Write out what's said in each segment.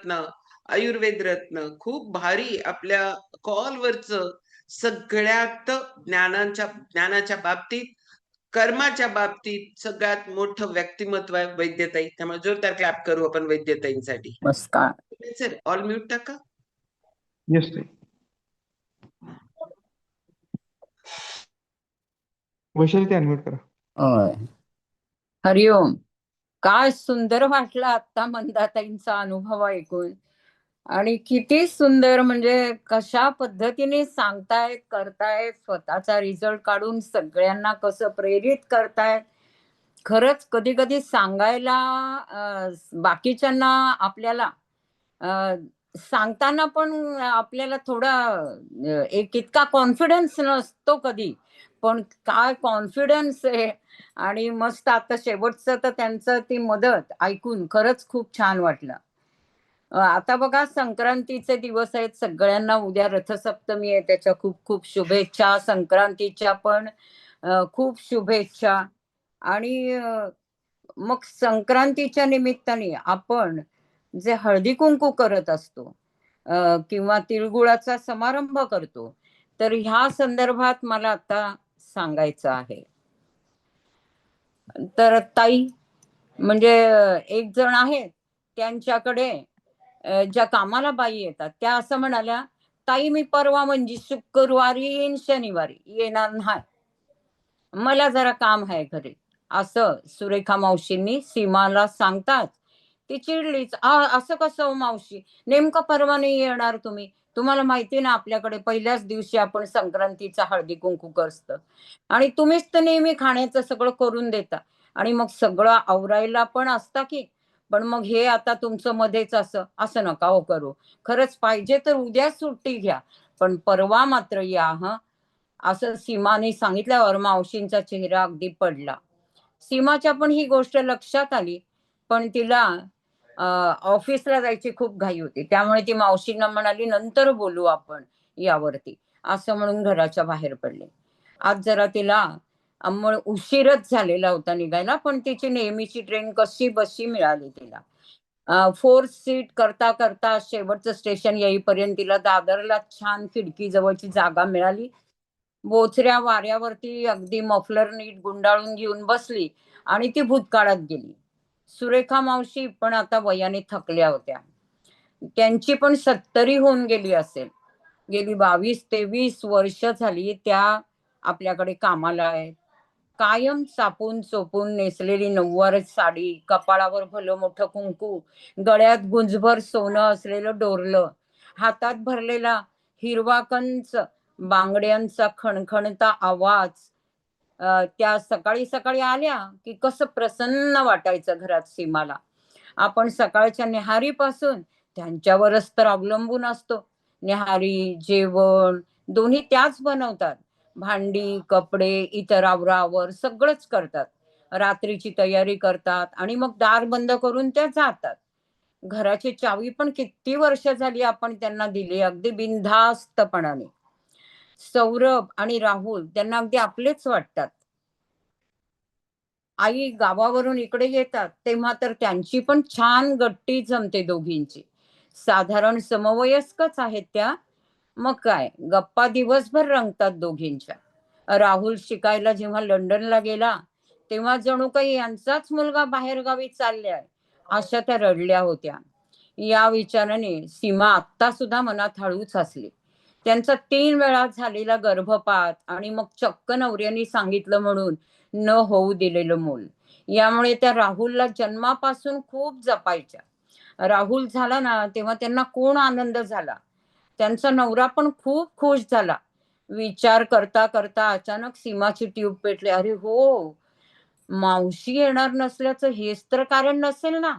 रत्न, आयुर्वेद रत्न खूप भारी आपल्या कॉलवरचं सगळ्यात ज्ञानाच्या बाबतीत, कर्माच्या बाबतीत सगळ्यात मोठं व्यक्तिमत्व आहे वैद्यताई. त्यामुळे जोरदार क्लॅप करू आपण वैद्यताईंसाठी. नमस्कार. सर ऑल म्यूट टाका. येस ताई. वैशाली ते अनम्यूट करा. होय. हरिओम. काय सुंदर वाटलं आता मंदाताईंचा अनुभव ऐकून. आणि किती सुंदर, म्हणजे कशा पद्धतीने सांगतायत, करतायत, स्वतःचा रिझल्ट काढून सगळ्यांना कसं प्रेरित करतायत. खरंच कधी कधी सांगायला बाकीच्यांना आपल्याला सांगताना पण आपल्याला थोडा एक इतका कॉन्फिडन्स नसतो कधी, पण काय कॉन्फिडन्स आहे. आणि मस्त आता शेवटचं तर त्यांचं ती मदत ऐकून खरंच खूप छान वाटलं. आता बघा संक्रांतीचे दिवस आहेत, सगळ्यांना उद्या रथसप्तमी आहे, त्याच्या खूप खूप शुभेच्छा. संक्रांतीच्या पण खूप शुभेच्छा. आणि मग संक्रांतीच्या निमित्ताने आपण जे हळदी कुंकू करत असतो किंवा तिळगुळाचा समारंभ करतो, तर ह्या संदर्भात मला आता सांगायचं आहे. तर ताई म्हणजे एक जण आहेत, त्यांच्याकडे ज्या कामाला बाई येतात त्या असं म्हणाल्या, ताई मी परवा म्हणजे शुक्रवारी येईन, शनिवारी येणार नाही, मला जरा काम आहे घरी, असं सुरेखा मावशींनी सीमाला सांगतात. ती चिडलीच. असं कसं मावशी, नेमकं परवा नाही येणार तुम्ही, तुम्हाला माहिती ना आपल्याकडे पहिल्याच दिवशी आपण संक्रांतीचा हळदी कुंकू करतो, आणि तुम्हीच तर नेहमी खाण्याचं सगळं करून देता, आणि मग सगळं आवरायला पण असता की, पण मग हे आता तुमचं मध्येच असं नका हो करू. खरंच पाहिजे तर उद्या सुट्टी घ्या, पण परवा मात्र या हं, असं सीमाने सांगितल्यावर मावशींचा चेहरा अगदी पडला. सीमाच्या पण ही गोष्ट लक्षात आली, पण तिला ऑफिसला जायची खूप घाई होती, त्यामुळे ती मावशींना म्हणाली नंतर बोलू आपण यावरती, असं म्हणून घराच्या बाहेर पडले. आज जरा तिला अंमळ उशीरच झालेला होता निघायला, पण तिची नेहमीची ट्रेन कशी बशी मिळाली तिला. 4th सीट करता करता शेवटचं स्टेशन येईपर्यंत तिला दादरला छान खिडकी जवळची जागा मिळाली. बोचऱ्या वाऱ्यावरती अगदी मफलर नीट गुंडाळून घेऊन बसली आणि ती भूतकाळात गेली. सुरेखा मावशी पण आता वयाने थकल्या होत्या, त्यांची पण 70 होऊन गेली असेल. गेली 22-23 वर्ष झाली त्या आपल्याकडे कामाला आहेत. कायम चापून चोपून नेसलेली नऊवार साडी, कपाळावर भलं मोठं कुंकू, गळ्यात गुंजभर सोनं असलेलं डोरलं, हातात भरलेला हिरवा कंच, बांगड्यांचा खणखणता आवाज. त्या सकाळी सकाळी आल्या की कसं प्रसन्न वाटायचं घरात सीमाला. आपण सकाळच्या न्याहारीपासून त्यांच्यावरच तर अवलंबून असतो. न्याहारी, जेवण दोन्ही त्याच बनवतात. भांडी, कपडे, इतर आवरावर सगळंच करतात. रात्रीची तयारी करतात आणि मग दार बंद करून त्या जातात. घराची चावी पण किती वर्ष झाली आपण त्यांना दिली, अगदी बिनधास्तपणाने. सौरभ आणि राहुल त्यांना अगदी आपलेच वाटतात. आई गावावरून इकडे येतात तेव्हा तर त्यांची पण छान गट्टी जमते दोघींची. साधारण समवयस्कच आहेत त्या. मग काय गप्पा दिवसभर रंगतात दोघींच्या. राहुल शिकायला जेव्हा लंडनला गेला तेव्हा जणू काही यांचाच मुलगा बाहेरगावी चाललाय अशा त्या रडल्या होत्या. या विचाराने सीमा आत्ता सुद्धा मनात हळूच हसली. त्यांचा 3 वेळा झालेला गर्भपात आणि मग चक्क नवऱ्याने सांगितलं म्हणून न होऊ दिलेलं मूल, यामुळे त्या राहुलला जन्मापासून खूप जपायच्या. राहुल झाला ना तेव्हा त्यांना कोण आनंद झाला. त्यांचा नवरा पण खूप खुश झाला. विचार करता करता अचानक सीमाची ट्यूब पेटली. अरे हो, मावशी येणार नसल्याचं हेच तर कारण नसेल ना.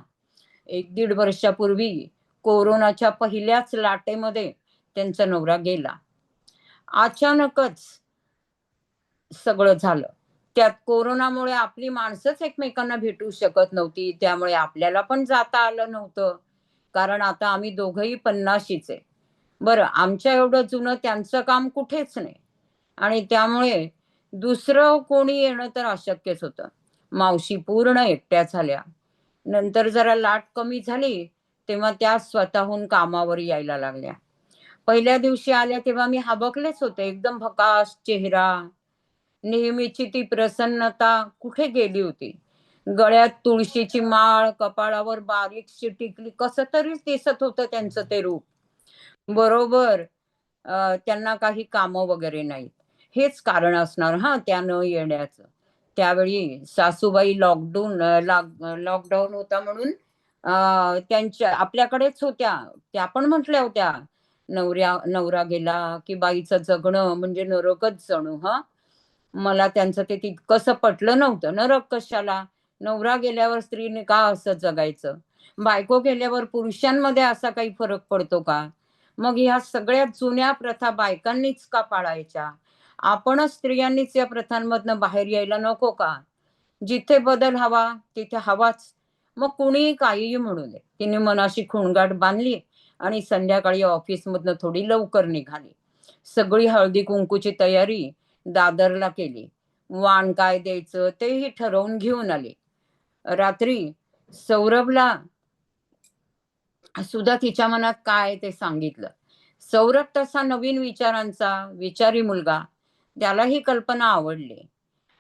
1-1.5 वर्षापूर्वी कोरोनाच्या पहिल्याच लाटेमध्ये त्यांचा नवरा गेला. अचानकच सगळं झालं. त्यात कोरोनामुळे आपली माणसंच एकमेकांना भेटू शकत नव्हती, त्यामुळे आपल्याला पण जाता आलं नव्हतं, कारण आता आम्ही दोघंही 50शीच आहे. बरं, आमच्या एवढं जुनं त्यांचं काम कुठेच नाही, आणि त्यामुळे दुसरं कोणी येणं तर अशक्यच होतं. मावशी पूर्ण एकट्या झाल्या. नंतर जरा लाट कमी झाली तेव्हा त्या स्वतःहून कामावर यायला लागल्या. पहिल्या दिवशी आल्या तेव्हा मी हाबकलेच होते. एकदम भकास चेहरा, नेहमीची ती प्रसन्नता कुठे गेली होती. गळ्यात तुळशीची माळ, कपाळावर बारीकशी टिकली, कसं तरीच दिसत होतं त्यांचं ते रूप. बरोबर त्यांना काही कामं वगैरे नाहीत. हेच कारण असणार हां, त्या न येण्याचं. त्यावेळी सासूबाई लॉकडाऊन होता म्हणून त्यांच्या आपल्याकडेच होत्या. त्या पण म्हटल्या होत्या, नवरा गेला की बाईचं जगणं म्हणजे नरकच जणू हं. मला त्यांचं ते तितकंसं पटलं नव्हतं. नरक कशाला? नवरा गेल्यावर स्त्रीने का असं जगायचं? बायको गेल्यावर पुरुषांमध्ये असा काही फरक पडतो का? मग ह्या सगळ्या जुन्या प्रथा बायकांनीच का पाळायच्या? आपणच स्त्रियांनीच या प्रथांमधनं बाहेर यायला नको का? जिथे बदल हवा, तिथे हवाच. मग कुणीही काहीही म्हणू दे. तिने मनाशी खुणगाठ बांधली आणि संध्याकाळी ऑफिसमधनं थोडी लवकर निघाली. सगळी हळदी-कुंकूची तयारी दादरला केली. वाण काय द्यायचं तेही ठरवून घेऊन आली. रात्री सौरभला सुद्धा तिच्या मनात काय ते सांगितलं. सौरभ तसा नवीन विचारांचा, विचारी मुलगा. त्याला ही कल्पना आवडली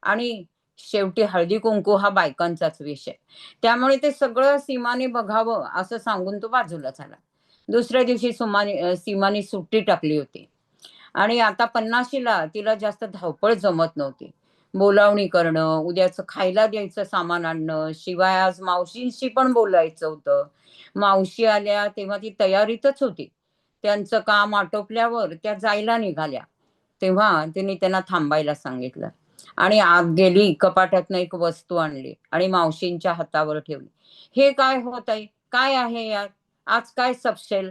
आणि शेवटी हळदी-कुंकू हा बायकांचाच विषय. त्यामुळे ते सगळं सीमाने बघावं असं सांगून तो बाजूला झाला. दुसऱ्या दिवशी सीमाने सुट्टी टाकली होती. आणि आता 50शीला तिला जास्त धावपळ जमत नव्हती. बोलावणी करणं, उद्याचं खायला द्यायचं सामान आणणं, शिवाय आज मावशींशी पण बोलायचं होतं. मावशी आल्या तेव्हा ती तयारीतच होती. त्यांचं काम आटोपल्यावर त्या जायला निघाल्या. तेव्हा तिने त्यांना थांबायला सांगितलं आणि आत गेली, कपाटातनं एक वस्तू आणली आणि मावशींच्या हातावर ठेवली. "हे काय होत आहे? काय आहे यात? आज काय सपशेल?"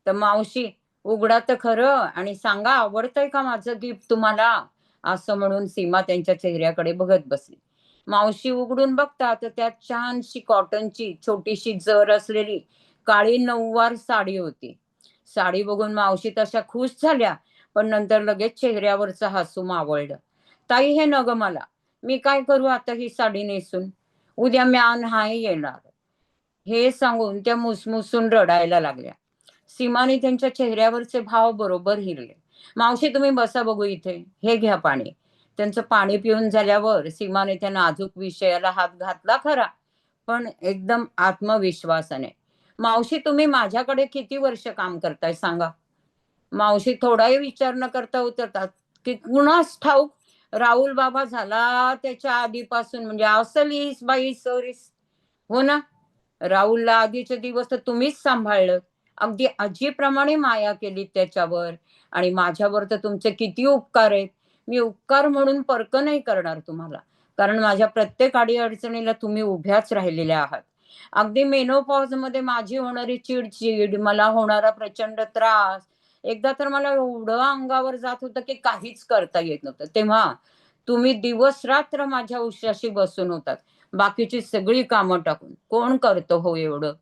तर मावशी, "उघडा तर खरं आणि सांगा आवडतंय का माझं गिफ्ट तुम्हाला?" असं म्हणून सीमा त्यांच्या चेहऱ्याकडे बघत बसली. मावशी उघडून बघतात तर त्यात छानशी कॉटनची छोटीशी जर असलेली काळी नऊवार साडी होती. साडी बघून मावशी तशा खुश झाल्या, पण नंतर लगेच चेहऱ्यावरचं हसू मावळलं. "ताई हे नको मला. मी काय करू आता ही साडी नेसून? उद्या म्या नाही येणार." हे सांगून त्या मुसमुसून रडायला लागल्या. सीमाने त्यांच्या चेहऱ्यावरचे भाव बरोबर हिरले. "मावशी तुम्ही बसा बघू इथे. हे घ्या पाणी." त्यांचं पाणी पिऊन झाल्यावर सीमाने त्या नाजूक विषयाला हात घातला खरा, पण एकदम आत्मविश्वासाने. "मावशी तुम्ही माझ्याकडे किती वर्ष काम करताय सांगा?" मावशी थोडाही विचार न करता उतरतात, की कुणास ठाऊक राहुल बाबा झाला त्याच्या आधीपासून म्हणजे असं हीच बाई सरीस. हो ना? राहुलला आधीचे दिवस तर तुम्हीच सांभाळलं. अगदी आजीप्रमाणे माया केली त्याच्यावर आणि माझ्यावर तर तुमचे किती उपकार आहेत. मी उपकार म्हणून परक नाही करणार तुम्हाला. कारण माझ्या प्रत्येक अडी-अडचणीला तुम्ही उभ्याच राहिलेल्या आहात. अगदी मेनोपॉजमध्ये माझी होणारी चिड मला होणारा प्रचंड त्रास. एकदा तर मला एवढं अंगावर जात होतं, की काहीच करता येत नव्हतं. तेव्हा तुम्ही दिवस-रात्र माझ्या उशाशी बसून होतात. बाकीची सगळी कामं टाकून. कोण करतं हो एवढं?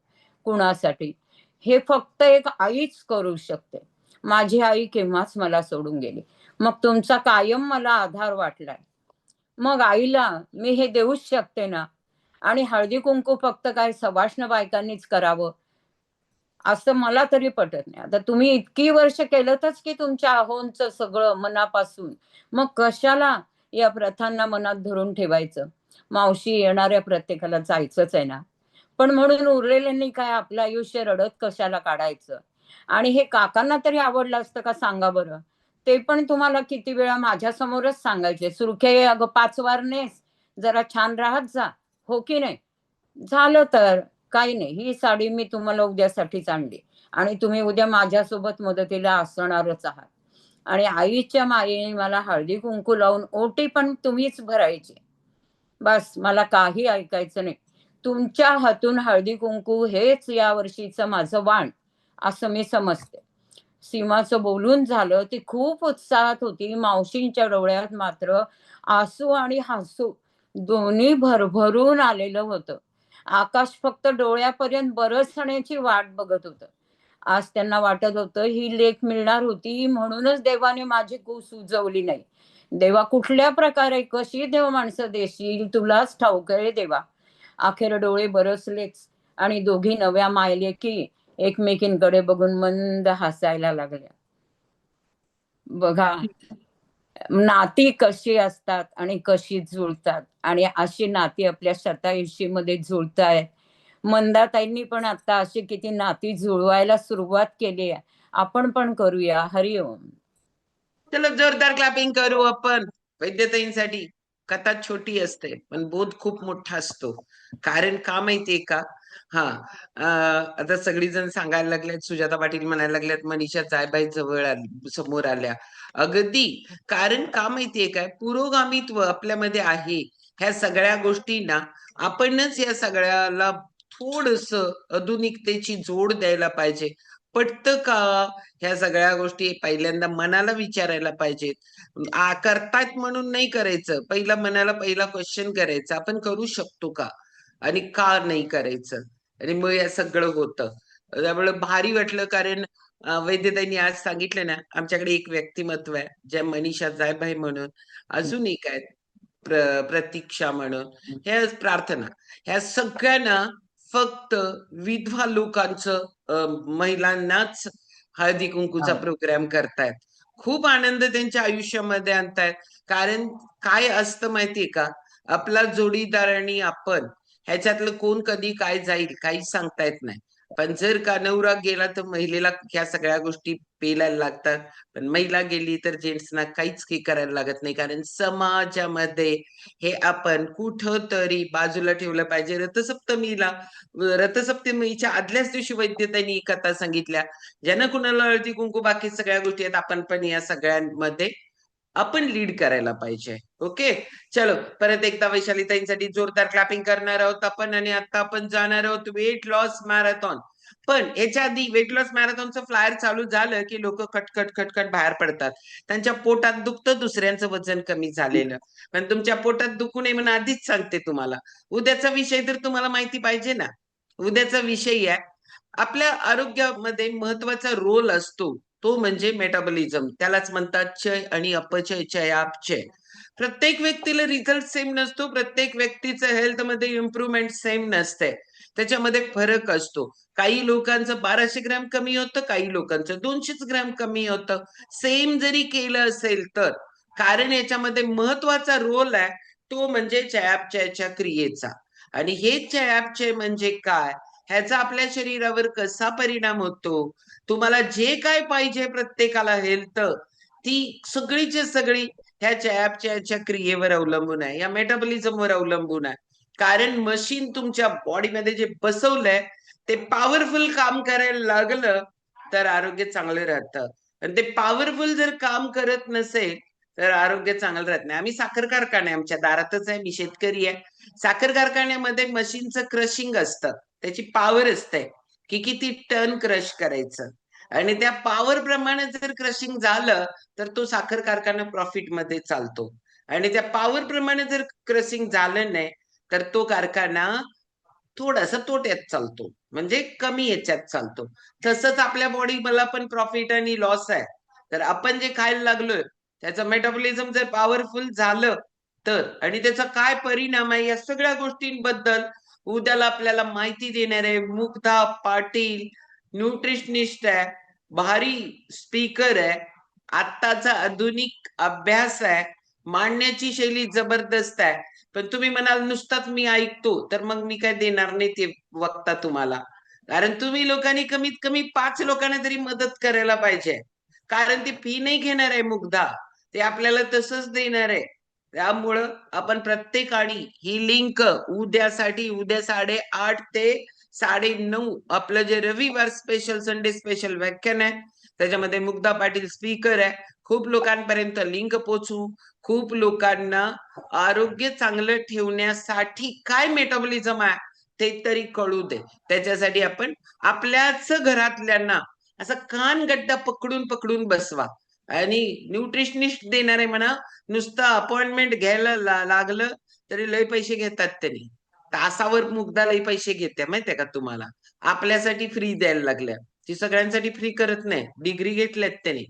कुणासाठी? हे फक्त एक आईच करू शकते. माझी आई केव्हाच मला सोडून गेली. मग तुमचा कायम मला आधार वाटलाय. मग आईला मी हे देऊच शकते ना. आणि हळदी-कुंकू फक्त काय सवाष्ण बायकांनीच करावं, असं मला तरी पटत नाही. आता तुम्ही इतकी वर्ष केलंतच की तुमच्या अहोंचं सगळं मनापासून. मग कशाला या प्रथांना मनात धरून ठेवायचं? मावशी येणाऱ्या प्रत्येकाला जायचंच आहे ना. पण म्हणून उरलेल्यांनी काय आपलं आयुष्य रडत कशाला काढायचं? आणि हे काकांना तरी आवडलं असतं का सांगा बरं? ते पण तुम्हाला किती वेळा माझ्यासमोरच सांगायचे, "सुरखे अगं 5 वार नेस, जरा छान राहत जा." हो की नाही? झालं तर. काही नाही. ही साडी मी तुम्हाला उद्यासाठीच आणली आणि तुम्ही उद्या माझ्यासोबत मदतीला असणारच आहात. आणि आईच्या मायेने मला हळदी-कुंकू लावून ओटी पण तुम्हीच भरायची. बस मला काही ऐकायचं नाही. तुमच्या हातून हळदी-कुंकू हेच या वर्षीचं माझं वाण, असं मी समजते. सीमाचं बोलून झालं. ती खूप उत्साहात होती. मावशींच्या डोळ्यात मात्र आसू आणि हसू दोन्ही भरभरून आलेलं होतं. आकाश फक्त डोळ्यापर्यंत बरसण्याची वाट बघत होतं. आज त्यांना वाटत होतं ही लेक मिळणार होती म्हणूनच देवाने माझी कूस उजवली नाही. देवा कुठल्या प्रकारे कशी देव माणसं देशील तुलाच ठाऊक आहे देवा. अखेर डोळे बरसलेच आणि दोघी नव्या मायलेकी एकमेकींकडे बघून मंद हसायला लागल्या. बघा नाती कशी असतात आणि कशी जुळतात, आणि अशी नाती आपल्या शतायुषीमध्ये जुळतायत. मंदाताईंनी पण आता अशी किती नाती जुळवायला सुरुवात केली आहे. आपण पण करूया. हरिओम. चलो जोरदार क्लॅपिंग करू आपण वैद्यताईंसाठी. कथा छोटी असते पण बोध खूप मोठा असतो. कारण का माहितीये का? आता सगळीजण सांगायला लागल्यात, सुजाता पाटील म्हणायला लागल्यात, मनीषा जायबाई समोर आल्या. अगदी कारण का माहितीये काय? पुरोगामित्व आपल्यामध्ये आहे. ह्या सगळ्या गोष्टींना आपणच या सगळ्याला थोडस आधुनिकतेची जोड द्यायला पाहिजे. पटतं का? ह्या सगळ्या गोष्टी पहिल्यांदा मनाला विचारायला पाहिजेत. करतायत म्हणून नाही करायचं. पहिला क्वेश्चन करायचा, आपण करू शकतो का आणि का नाही करायचं, आणि मग हे सगळं होतं. त्यामुळे भारी वाटलं. कारण वैद्यताईंनी आज सांगितलं ना, आमच्याकडे एक व्यक्तिमत्व आहे ज्या मनीषा जायभाई म्हणून, अजून एक आहेत प्रतीक्षा म्हणून. ह्या प्रार्थना, ह्या सगळ्यांना फक्त विधवा लोकांचं महिलांनाच हळदी कुंकूचा प्रोग्राम करतायत. खूप आनंद त्यांच्या आयुष्यामध्ये आणतायत. कारण काय असतं माहितीये का? आपला जोडीदार आणि आपण ह्याच्यातलं कोण कधी काय जाईल काही सांगता येत नाही. पण जर का नवरा गेला तर महिलेला ह्या सगळ्या गोष्टी पेलायला लागतात. पण महिला गेली तर जेंट्सना काहीच काही करायला लागत नाही. कारण समाजामध्ये हे आपण कुठंतरी बाजूला ठेवलं पाहिजे. रथसप्तमीच्या आदल्याच दिवशी वैद्यताईंनी कथा सांगितल्या, ज्यांना कुणाला हळदी कुंकू बाकी सगळ्या गोष्टी आहेत, आपण पण या सगळ्यांमध्ये आपण लीड करायला पाहिजे. ओके, चलो परत एकदा वैशालीताईंसाठी जोरदार क्लॅपिंग करणार आहोत आपण. आणि आता आपण जाणार आहोत वेट लॉस मॅरेथॉन. पण याच्या आधी वेट लॉस मॅरेथॉनचं फ्लायर चालू झालं की लोक खटखट बाहेर पडतात. त्यांच्या पोटात दुखतं, दुसऱ्यांचं वजन कमी झालेलं. पण तुमच्या पोटात दुखू नये म्हणून आधीच सांगते तुम्हाला, उद्याचा विषय तर तुम्हाला माहिती पाहिजे ना. उद्याचा विषय आहे आपल्या आरोग्यामध्ये महत्वाचा रोल असतो, तो म्हणजे मेटाबॉलिझम. त्यालाच म्हणतात चय आणि अपचय, चयापचय. प्रत्येक व्यक्तीला रिझल्ट सेम नसतो. प्रत्येक व्यक्तीचं हेल्थमध्ये इम्प्रुव्हमेंट सेम नसते. त्याच्यामध्ये फरक असतो. काही लोकांचं 1200 ग्रॅम कमी होतं, काही लोकांचं 200 ग्रॅम कमी होतं. सेम जरी केलं असेल तर. कारण याच्यामध्ये महत्वाचा रोल आहे तो म्हणजे चयापचयाच्या क्रियेचा. आणि हे चयापचय म्हणजे काय, ह्याचा आपल्या शरीरावर कसा परिणाम होतो, तुम्हाला जे काय पाहिजे प्रत्येकाला हेल्थ, ती सगळीची सगळी ह्या चयापचयाच्या क्रियेवर अवलंबून आहे, या मेटाबॉलिझमवर अवलंबून आहे. कारण मशीन तुमच्या बॉडीमध्ये जे बसवलंय ते पॉवरफुल काम करायला लागलं तर आरोग्य चांगलं राहतं. आणि ते पॉवरफुल जर काम करत नसेल तर आरोग्य चांगलं राहत नाही. आम्ही साखर कारखाना आमच्या दारातच आहे, मी शेतकरी आहे. साखर कारखान्यामध्ये मशीनचं क्रशिंग असतं, त्याची पॉवर असते की किती टन क्रश करायचं. आणि त्या पॉवर प्रमाणे जर क्रशिंग झालं तर तो साखर कारखाना प्रॉफिट मध्ये चालतो. आणि त्या पॉवर प्रमाणे जर क्रशिंग झालं नाही तर तो कारखाना थोडासा तोट्यात चालतो, म्हणजे कमी याच्यात चालतो. तसंच आपल्या बॉडी मला पण प्रॉफिट आणि लॉस आहे. तर आपण जे खायला लागलोय त्याचं मेटाबॉलिझम जर पॉवरफुल झालं तर, आणि त्याचा काय परिणाम आहे या सगळ्या गोष्टींबद्दल उद्याला आपल्याला माहिती देणारे मुग्धा पाटील, न्यूट्रिशनिस्ट आहे, भारी स्पीकर आहे, आत्ताचा आधुनिक अभ्यास आहे, मांडण्याची शैली जबरदस्त आहे. पण तुम्ही म्हणाल नुसताच मी ऐकतो, तर मग मी काय देणार नाही ते वक्ता तुम्हाला. कारण तुम्ही लोकांनी कमीत कमी 5 लोकांना तरी मदत करायला पाहिजे. कारण ती फी नाही घेणार आहे मुग्धा, ते आपल्याला तसंच देणार आहे. त्यामुळं आपण प्रत्येकाने ही लिंक उद्यासाठी, उद्या 8:30 ते 9:30 आपलं जे रविवार स्पेशल, संडे स्पेशल व्याख्यान आहे, त्याच्यामध्ये मुग्धा पाटील स्पीकर आहे. खूप लोकांपर्यंत लिंक पोचवू, खूप लोकांना आरोग्य चांगलं ठेवण्यासाठी काय मेटाबॉलिझम आहे ते तरी कळू दे. त्याच्यासाठी आपण आपल्याच घरातल्यांना असं कान गड्डा पकडून पकडून बसवा. आणि न्यूट्रिशनिस्ट देणार आहे म्हणा, नुसतं अपॉइंटमेंट घ्यायला लागलं तरी लय पैसे घेतात त्यांनी. तासावर मुग्धा लय पैसे घेते माहितीये का तुम्हाला. आपल्यासाठी फ्री द्यायला लागल्या. ती सगळ्यांसाठी फ्री करत नाही, डिग्री घेतल्यात त्यांनी.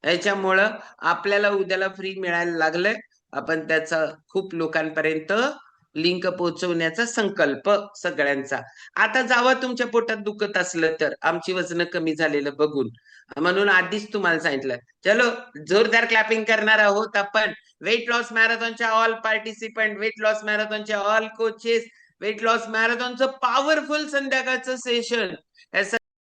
त्याच्यामुळं आपल्याला उद्याला फ्री मिळायला लागलंय. आपण त्याचा खूप लोकांपर्यंत लिंक पोहोचवण्याचा संकल्प सगळ्यांचा. आता जावा तुमच्या पोटात दुखत असलं तर आमची वजन कमी झालेलं बघून, म्हणून आधीच तुम्हाला सांगितलं. चलो, जोरदार क्लॅपिंग करणार आहोत आपण. वेट लॉस मॅरेथॉनच्या ऑल पार्टिसिपंट, वेट लॉस मॅरेथॉनच्या ऑल कोचेस, वेट लॉस मॅरेथॉनचं पॉवरफुल संध्याकाळचं सेशन